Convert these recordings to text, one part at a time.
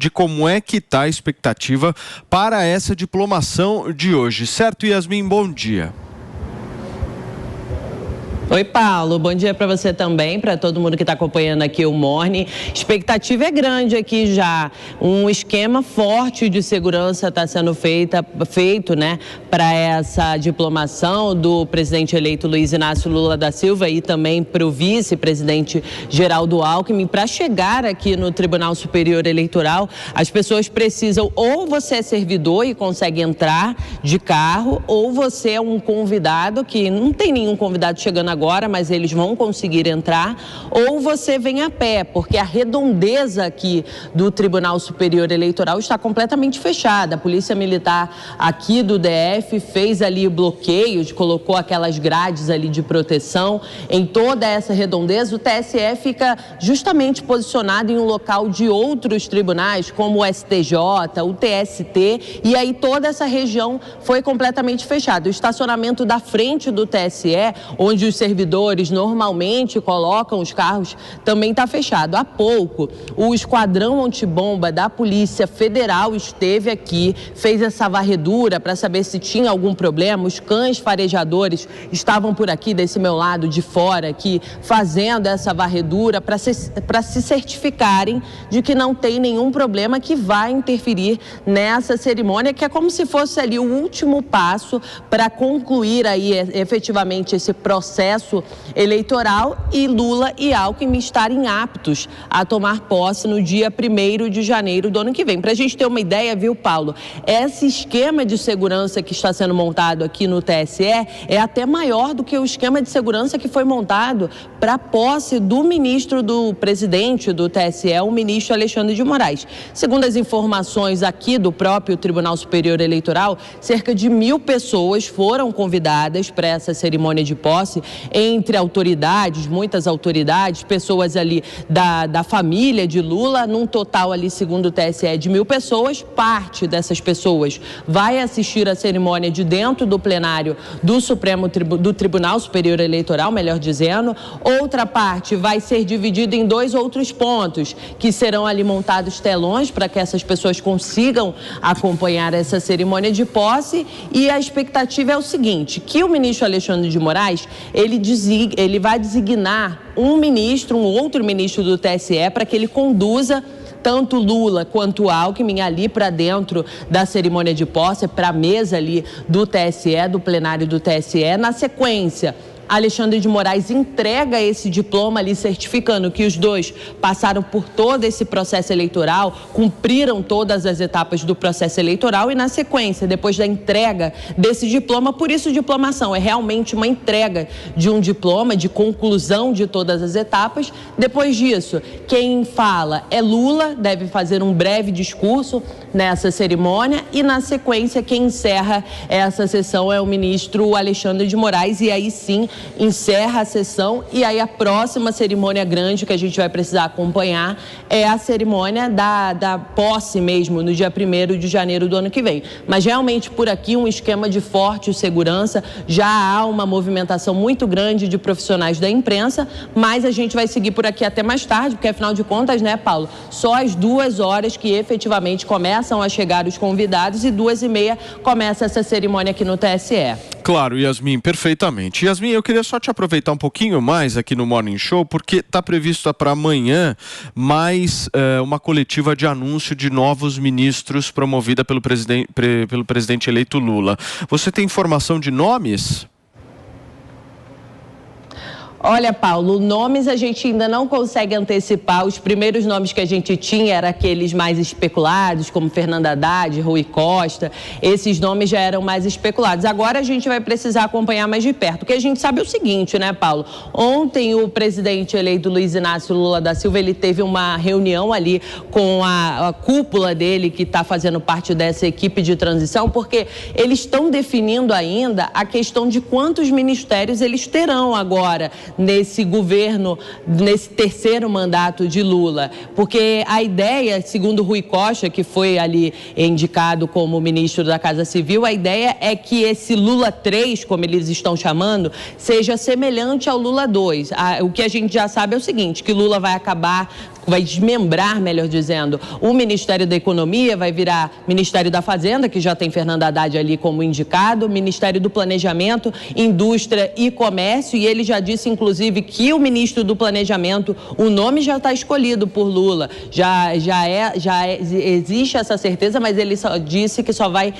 de como é que está a expectativa para essa diplomação de hoje. Certo, Yasmin? Bom dia. Oi, Paulo. Bom dia para você também, para todo mundo que está acompanhando aqui o Morning. Expectativa é grande aqui já. Um esquema forte de segurança está sendo feito, né, para essa diplomação do presidente eleito Luiz Inácio Lula da Silva e também para o vice-presidente Geraldo Alckmin. Para chegar aqui no Tribunal Superior Eleitoral, as pessoas precisam, ou você é servidor e consegue entrar de carro, ou você é um convidado, que não tem nenhum convidado chegando agora, mas eles vão conseguir entrar, ou você vem a pé, porque a redondeza aqui do Tribunal Superior Eleitoral está completamente fechada. A Polícia Militar aqui do DF fez ali bloqueios, colocou aquelas grades ali de proteção em toda essa redondeza. O TSE fica justamente posicionado em um local de outros tribunais, como o STJ, o TST, e aí toda essa região foi completamente fechada. O estacionamento da frente do TSE, onde os servidores normalmente colocam os carros, também está fechado. Há pouco, o esquadrão antibomba da Polícia Federal esteve aqui, fez essa varredura para saber se tinha algum problema. Os cães farejadores estavam por aqui, desse meu lado de fora aqui, fazendo essa varredura para se certificarem de que não tem nenhum problema que vai interferir nessa cerimônia, que é como se fosse ali o último passo para concluir aí efetivamente esse processo eleitoral e Lula e Alckmin estarem aptos a tomar posse no dia 1º de janeiro do ano que vem. Para a gente ter uma ideia, viu, Paulo? Esse esquema de segurança que está sendo montado aqui no TSE é até maior do que o esquema de segurança que foi montado para a posse do ministro do presidente do TSE, o ministro Alexandre de Moraes. Segundo as informações aqui do próprio Tribunal Superior Eleitoral, cerca de 1.000 pessoas foram convidadas para essa cerimônia de posse, entre autoridades, muitas autoridades, pessoas ali da família de Lula, num total ali, segundo o TSE, de 1.000 pessoas. Parte dessas pessoas vai assistir a cerimônia de dentro do plenário do Tribunal Superior Eleitoral, melhor dizendo. Outra parte vai ser dividida em 2 outros pontos, que serão ali montados telões para que essas pessoas consigam acompanhar essa cerimônia de posse. E a expectativa é o seguinte, que o ministro Alexandre de Moraes, ele vai designar um outro ministro do TSE para que ele conduza tanto Lula quanto Alckmin ali para dentro da cerimônia de posse, para a mesa ali do TSE, do plenário do TSE. Na sequência, Alexandre de Moraes entrega esse diploma ali, certificando que os dois passaram por todo esse processo eleitoral, cumpriram todas as etapas do processo eleitoral e, na sequência, depois da entrega desse diploma, por isso diplomação, é realmente uma entrega de um diploma, de conclusão de todas as etapas. Depois disso, quem fala é Lula, deve fazer um breve discurso nessa cerimônia e, na sequência, quem encerra essa sessão é o ministro Alexandre de Moraes e aí sim encerra a sessão. E aí a próxima cerimônia grande que a gente vai precisar acompanhar é a cerimônia da posse mesmo, no dia 1º de janeiro do ano que vem. Mas realmente por aqui um esquema de forte segurança, já há uma movimentação muito grande de profissionais da imprensa, mas a gente vai seguir por aqui até mais tarde, porque afinal de contas, né, Paulo, só às 2 horas que efetivamente começam a chegar os convidados e 2h30 começa essa cerimônia aqui no TSE. Claro, Yasmin, perfeitamente. Yasmin, eu queria só te aproveitar um pouquinho mais aqui no Morning Show, porque está previsto para amanhã mais uma coletiva de anúncio de novos ministros promovida pelo presidente eleito Lula. Você tem informação de nomes? Olha, Paulo, nomes a gente ainda não consegue antecipar. Os primeiros nomes que a gente tinha eram aqueles mais especulados, como Fernando Haddad, Rui Costa. Esses nomes já eram mais especulados. Agora a gente vai precisar acompanhar mais de perto, porque a gente sabe o seguinte, né, Paulo? Ontem o presidente eleito Luiz Inácio Lula da Silva, ele teve uma reunião ali com a cúpula dele, que está fazendo parte dessa equipe de transição, porque eles estão definindo ainda a questão de quantos ministérios eles terão agora nesse governo, nesse terceiro mandato de Lula. Porque a ideia, segundo Rui Costa, que foi ali indicado como ministro da Casa Civil, a ideia é que esse Lula 3, como eles estão chamando, seja semelhante ao Lula 2. O que a gente já sabe é o seguinte, que Lula vai acabar vai desmembrar, melhor dizendo, o Ministério da Economia, vai virar Ministério da Fazenda, que já tem Fernando Haddad ali como indicado, Ministério do Planejamento, Indústria e Comércio, e ele já disse, inclusive, que o ministro do Planejamento, o nome já está escolhido por Lula, existe essa certeza, mas ele só disse que só vai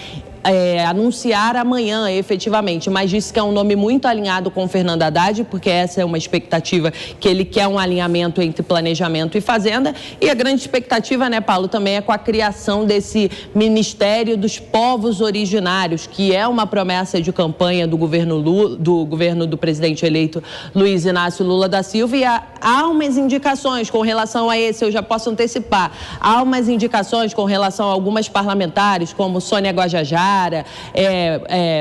anunciar amanhã, efetivamente, mas disse que é um nome muito alinhado com o Fernando Haddad, porque essa é uma expectativa, que ele quer um alinhamento entre planejamento e fazenda, e a grande expectativa, né, Paulo, também é com a criação desse Ministério dos Povos Originários, que é uma promessa de campanha do governo Lula, do presidente eleito Luiz Inácio Lula da Silva, e há umas indicações com relação a esse, eu já posso antecipar, há umas indicações com relação a algumas parlamentares, como Sônia Guajajara,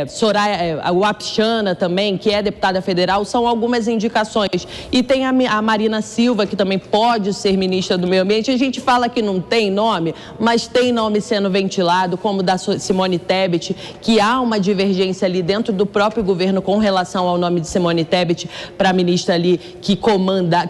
Soraya Wapichana também, que é deputada federal, são algumas indicações. E tem a Marina Silva, que também pode ser ministra do Meio Ambiente. A gente fala que não tem nome, mas tem nome sendo ventilado, como da Simone Tebet, que há uma divergência ali dentro do próprio governo com relação ao nome de Simone Tebet para a ministra ali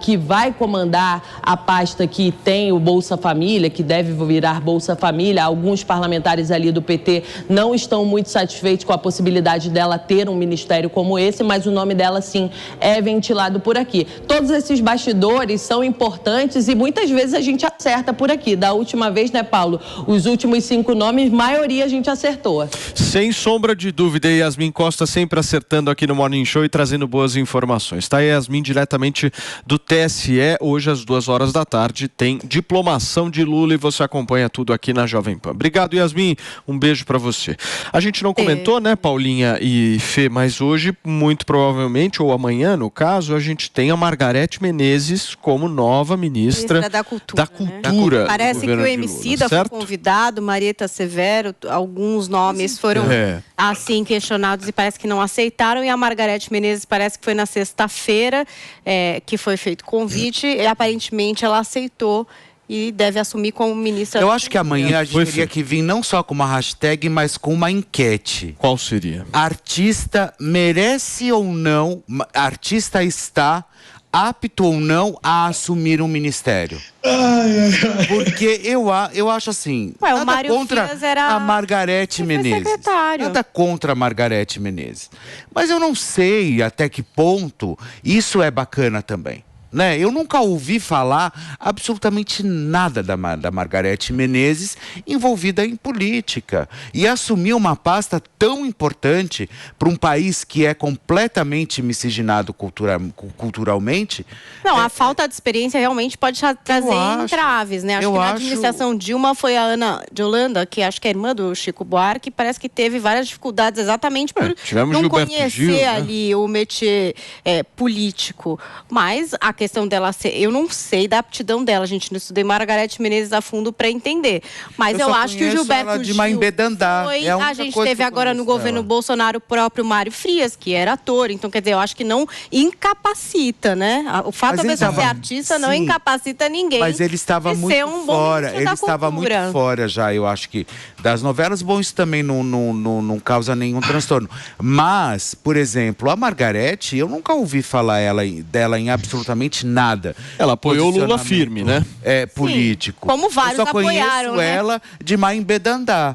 que vai comandar a pasta que tem o Bolsa Família, que deve virar Bolsa Família. Alguns parlamentares ali do PT não estão muito satisfeitos com a possibilidade dela ter um ministério como esse, mas o nome dela, sim, é ventilado por aqui. Todos esses bastidores são importantes e muitas vezes a gente acerta por aqui. Da última vez, né, Paulo? Os últimos 5 nomes, maioria a gente acertou. Sem sombra de dúvida, Yasmin Costa sempre acertando aqui no Morning Show e trazendo boas informações. Tá, Yasmin, diretamente do TSE, hoje às 2h da tarde, tem diplomação de Lula e você acompanha tudo aqui na Jovem Pan. Obrigado, Yasmin. Um beijo para você. A gente não comentou, né, Paulinha e Fê, mas hoje, muito provavelmente, ou amanhã, no caso, a gente tem a Margareth Menezes como nova ministra da Cultura. Né? Parece que o Emicida foi convidado, Marieta Severo, alguns nomes foram assim questionados e parece que não aceitaram, e a Margareth Menezes parece que foi na sexta-feira que foi feito convite e aparentemente ela aceitou e deve assumir como ministra. Eu acho que amanhã a gente teria que vir não só com uma hashtag, mas com uma enquete. Qual seria? Artista merece ou não, artista está apto ou não a assumir um ministério? Porque eu acho assim, nada contra a Margareth Menezes. Nada contra a Margareth Menezes. Mas eu não sei até que ponto isso é bacana também. Né? Eu nunca ouvi falar absolutamente nada da Margareth Menezes envolvida em política. E assumir uma pasta tão importante para um país que é completamente miscigenado culturalmente... Não, a falta de experiência realmente pode trazer entraves, né? Acho que na administração Dilma foi a Ana de Holanda, que acho que é irmã do Chico Buarque, parece que teve várias dificuldades exatamente por não Gilberto conhecer Gil, ali o métier político. Mas a questão dela ser... Eu não sei da aptidão dela, gente. Não estudei Margareth Menezes a fundo para entender. Mas eu acho que o Gilberto Gil foi... A gente teve agora no governo Bolsonaro o próprio Mário Frias, que era ator. Então, quer dizer, eu acho que não incapacita, né? O fato da pessoa ser artista não incapacita ninguém. Mas ele estava muito fora. Ele estava muito fora já, eu acho que das novelas. Bom, isso também não causa nenhum transtorno. Mas, por exemplo, a Margareth, eu nunca ouvi falar dela em absolutamente nada. Ela apoiou o Lula firme, né? Político. Como vários apoiaram, eu só conheço ela de Maimbedandá.